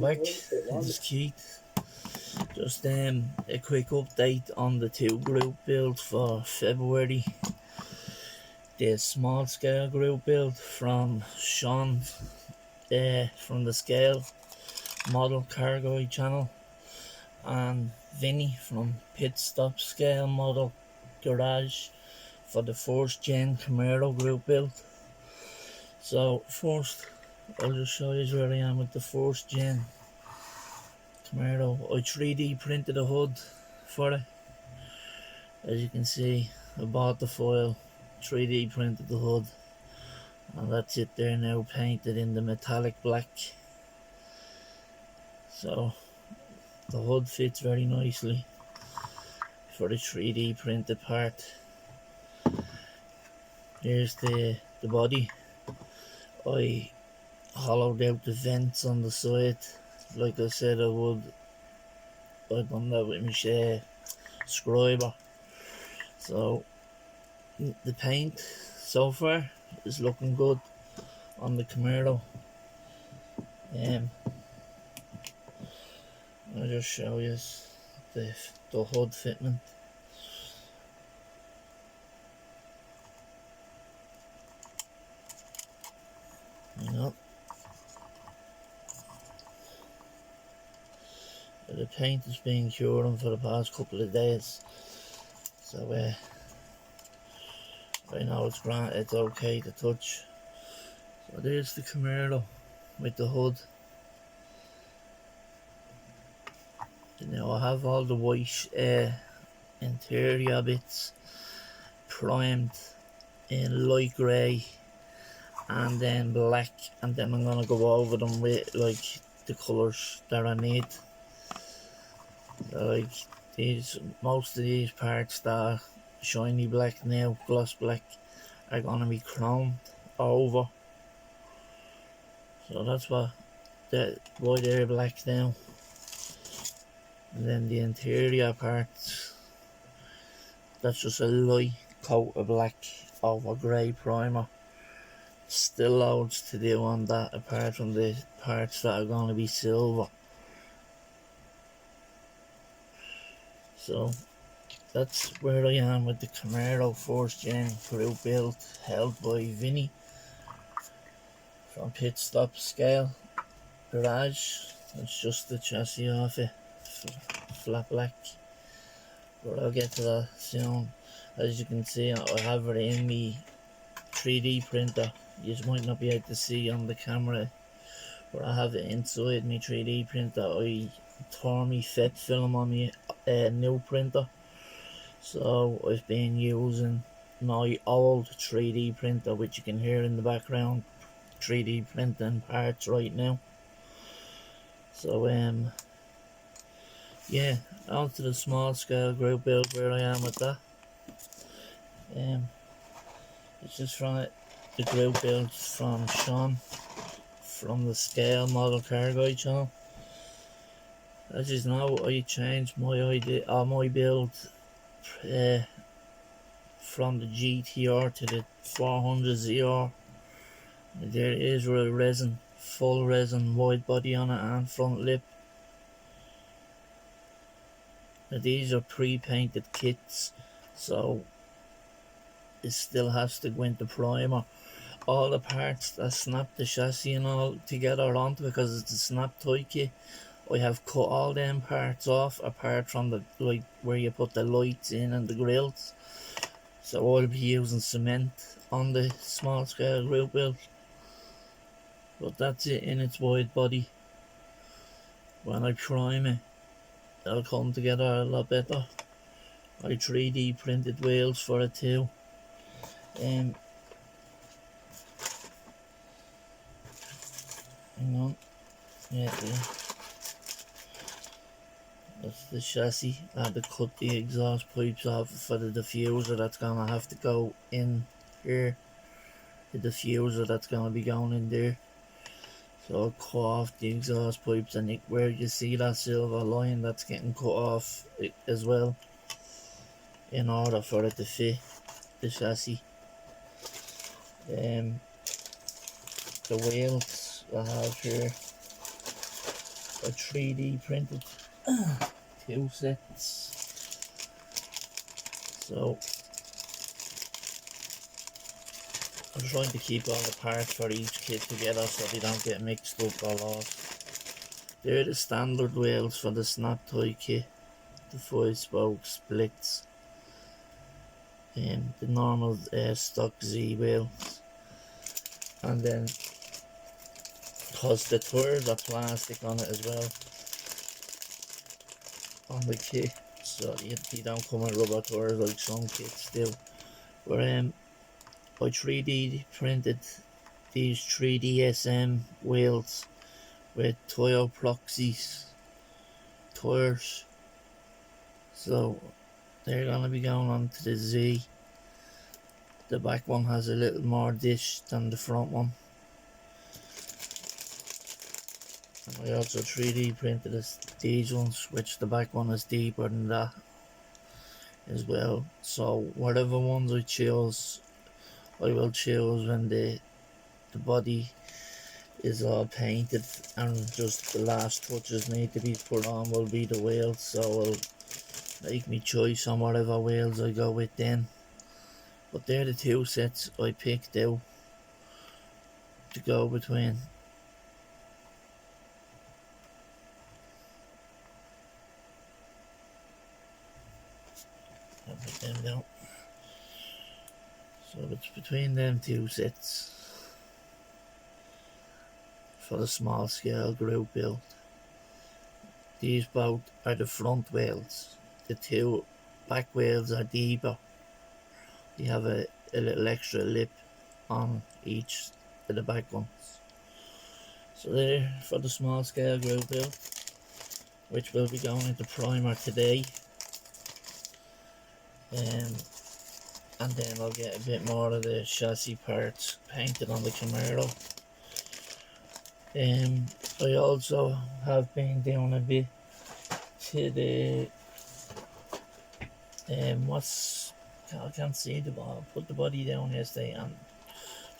back. This is Keith. Just a quick update on the two group builds for February. The small scale group build from Sean from the Scale Model Cargo channel, and Vinny from Pitstop Scale Model Garage for the first gen Camaro group build. So first, I'll just show you where I am with the first gen Camaro. I 3D printed a hood for it. As you can see, I bought the foil, 3D printed the hood, and that's it there now, painted in the metallic black. So the hood fits very nicely for the 3D printed part. Here's the body. I hollowed out the vents on the side like I said I would. I've done that with my scriber. So the paint so far is looking good on the Camaro. I'll just show you the hood fitment. The paint has been curing for the past couple of days, so I know it's okay to touch. So there's the Camaro with the hood. Now I have all the white interior bits primed in light grey and then black, and then I'm gonna go over them with like the colours that I need. So, like most of these parts that are shiny black now, gloss black, are gonna be chromed over. So that's why they're black now. And then the interior parts, that's just a light coat of black over grey primer. Still loads to do on that, apart from the parts that are going to be silver. So that's where I am with the Camaro first gen group build, held by Vinny from Pitstop Scale Garage. That's just the chassis off it, flat black, but I'll get to that soon. As you can see, I have it in me 3D printer. You might not be able to see on the camera, but I have it inside my 3D printer. I tore me FET film on my new printer, so I've been using my old 3D printer, which you can hear in the background, 3D printing parts right now. So yeah, on to the small scale group build where I am with that. It's just from the group build from Sean from the Scale Model Cargo channel. As you know, I changed my build from the GTR to the 400ZR. There is a full resin wide body on it and front lip. Now these are pre-painted kits, so it still has to go into primer. All the parts that snap the chassis and all together onto, because it's a snap tie kit, I have cut all them parts off, apart from the where you put the lights in and the grills. So I'll be using cement on the small scale group build. But that's it in its wide body. When I prime it, it'll come together a lot better. I 3D printed wheels for it too. Hang on. Yeah, that's the chassis. I had to cut the exhaust pipes off for the diffuser that's gonna have to go in here. The diffuser that's gonna be going in there. So I'll cut off the exhaust pipes, and where you see that silver line, that's getting cut off as well, in order for it to fit the chassis. The wheels I have here, a 3D printed two sets. So I'm trying to keep all the parts for each kit together so they don't get mixed up or lost. They're the standard wheels for the snap toy kit, the 5-spoke splits, and the normal stock Z wheels. And then, because the tires are plastic on it as well, on the kit, so you don't come with rubber tires like some kits do. But I 3D printed these 3DSM wheels with Toyo Proxies tires, so they're gonna be going on to the Z. The back one has a little more dish than the front one. And I also 3D printed these ones, which the back one is deeper than that as well. So whatever ones I choose, I will choose when the body is all painted and just the last touches need to be put on will be the wheels. So I'll make me choice on whatever wheels I go with then. But they're the two sets I picked out to go between. I'll put them down. So it's between them two sets for the small scale group build. These both are the front wheels. The two back wheels are deeper. You have a little extra lip on each of the back ones. So they're for the small scale group build, which will be going into primer today. And then I'll get a bit more of the chassis parts painted on the Camaro. I also have been doing a bit to the I can't see the ball. Put the body down yesterday, and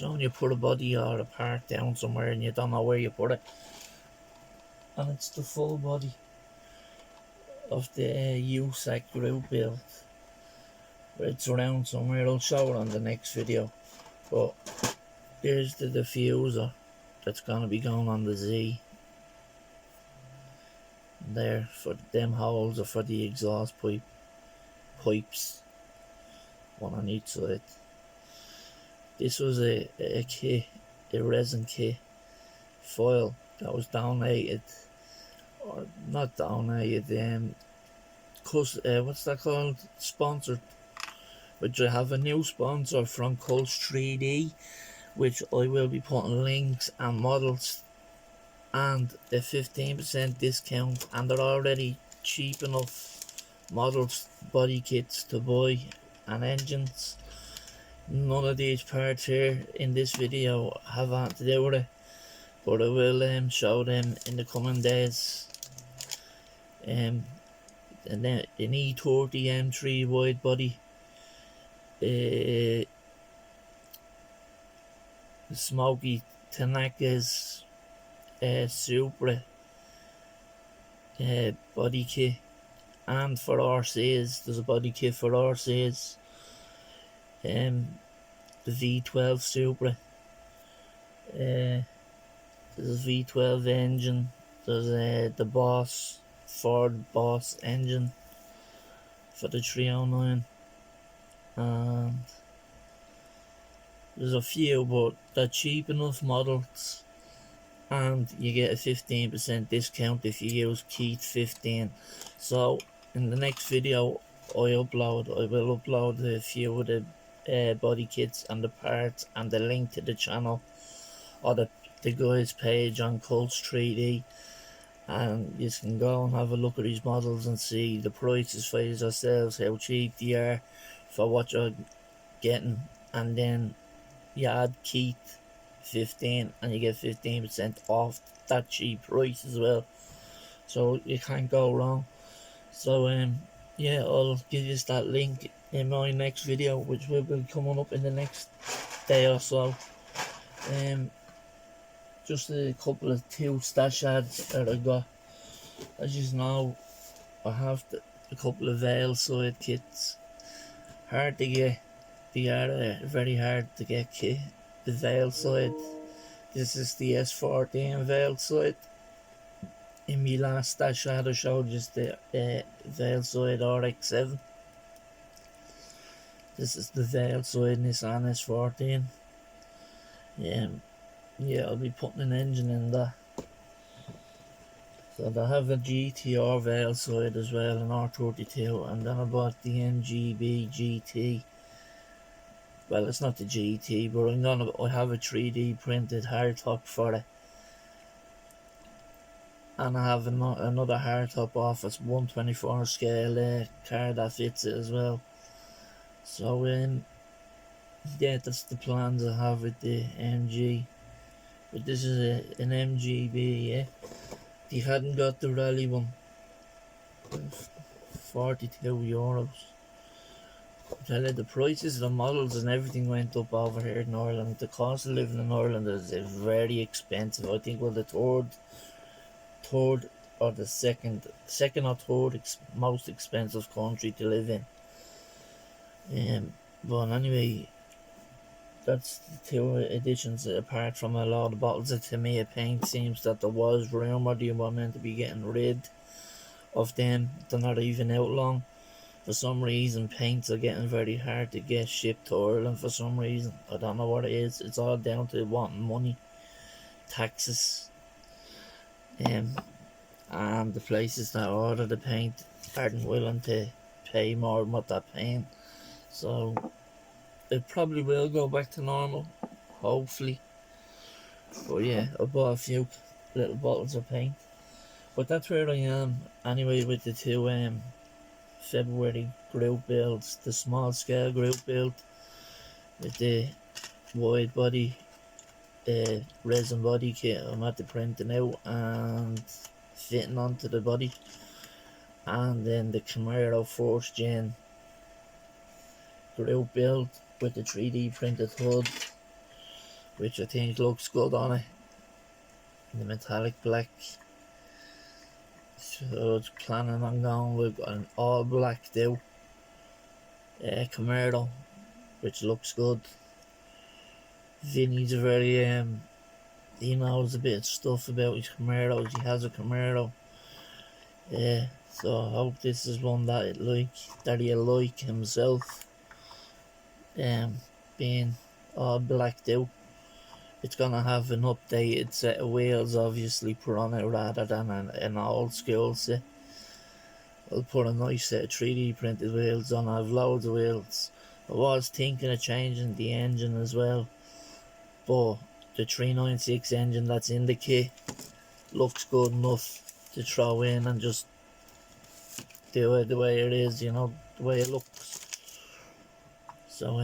when you put a body or a part down somewhere and you don't know where you put it, and it's the full body of the USAC group build. It's around somewhere. I'll show it on the next video. But there's the diffuser that's going to be going on the Z. There for them holes or for the exhaust pipes, one on each side. This was a kit, a resin kit foil that was donated, or not donated, what's that called? Sponsored. Which I have a new sponsor from Colts 3D, which I will be putting links and models and a 15% discount, and they're already cheap enough models, body kits to buy, and engines. None of these parts here in this video have anything to do with it, but I will show them in the coming days. And then an E30 M3 wide body, the Smoky Tanaka's Supra body kit, and for RCs there's a body kit for RCs, the V12 Supra, there's a V12 engine, there's the Ford Boss engine for the 309, and there's a few, but they're cheap enough models, and you get a 15% discount if you use Keith15. So in the next video I will upload a few of the body kits and the parts and the link to the channel or the guy's page on Colts 3D, and you can go and have a look at these models and see the prices for yourselves, how cheap they are for what you're getting, and then you add Keith 15 and you get 15% off that cheap price as well, so you can't go wrong. So yeah, I'll give you that link in my next video, which will be coming up in the next day or so. Just a couple of two stash ads that I got As you know, I have a couple of veil side kits. Hard to get. They are very hard to get kit. The veil side. This is the S14 veil side. In my last stash I had showed just the veil side RX-7. This is the veil side Nissan S14. Yeah, I'll be putting an engine in that. So I have a GTR veil side as well, an R32, and then I bought the MGB GT. Well, it's not the GT, but I have a 3D printed hardtop for it. And I have another hardtop office 124 scale car that fits it as well. So yeah, that's the plans I have with the MG. But this is an MGB, yeah. They hadn't got the rally one. €42. I tell you, the prices of the models and everything went up over here in Ireland. The cost of living in Ireland is very expensive. I think the third or the second or third most expensive country to live in. But anyway, that's the two editions. Apart from a lot of bottles of Tamiya paint, seems that there was rumour they were meant to be getting rid of them. They're not even out long. For some reason, paints are getting very hard to get shipped to Ireland for some reason. I don't know what it is. It's all down to wanting money, taxes, and the places that order the paint aren't willing to pay more than what they're paying. So it probably will go back to normal, hopefully. But yeah, I bought a few little bottles of paint. But that's where I am anyway with the two February group builds, the small scale group build with the wide body resin body kit. I'm at the printing out and fitting onto the body, and then the Camaro 4th gen group build with the 3D printed hood, which I think looks good on it, in the metallic black. So I was planning on going with an all black do Camaro, which looks good. Vinny's very he knows a bit of stuff about his Camaros. He has a Camaro. So I hope this is one that he'll like himself. Being all blacked out. It's gonna have an updated set of wheels obviously put on it rather than an old school set. I'll put a nice set of 3D printed wheels on. I have loads of wheels. I was thinking of changing the engine as well, but the 396 engine that's in the kit looks good enough to throw in and just do it the way it is, the way it looks. So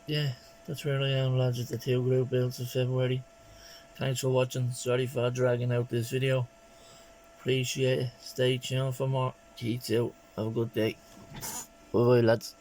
yeah, that's where I am, lads, with the two group builds of February. Thanks for watching. Sorry for dragging out this video. Appreciate it. Stay tuned for more. Peace out. Have a good day. Bye bye, lads.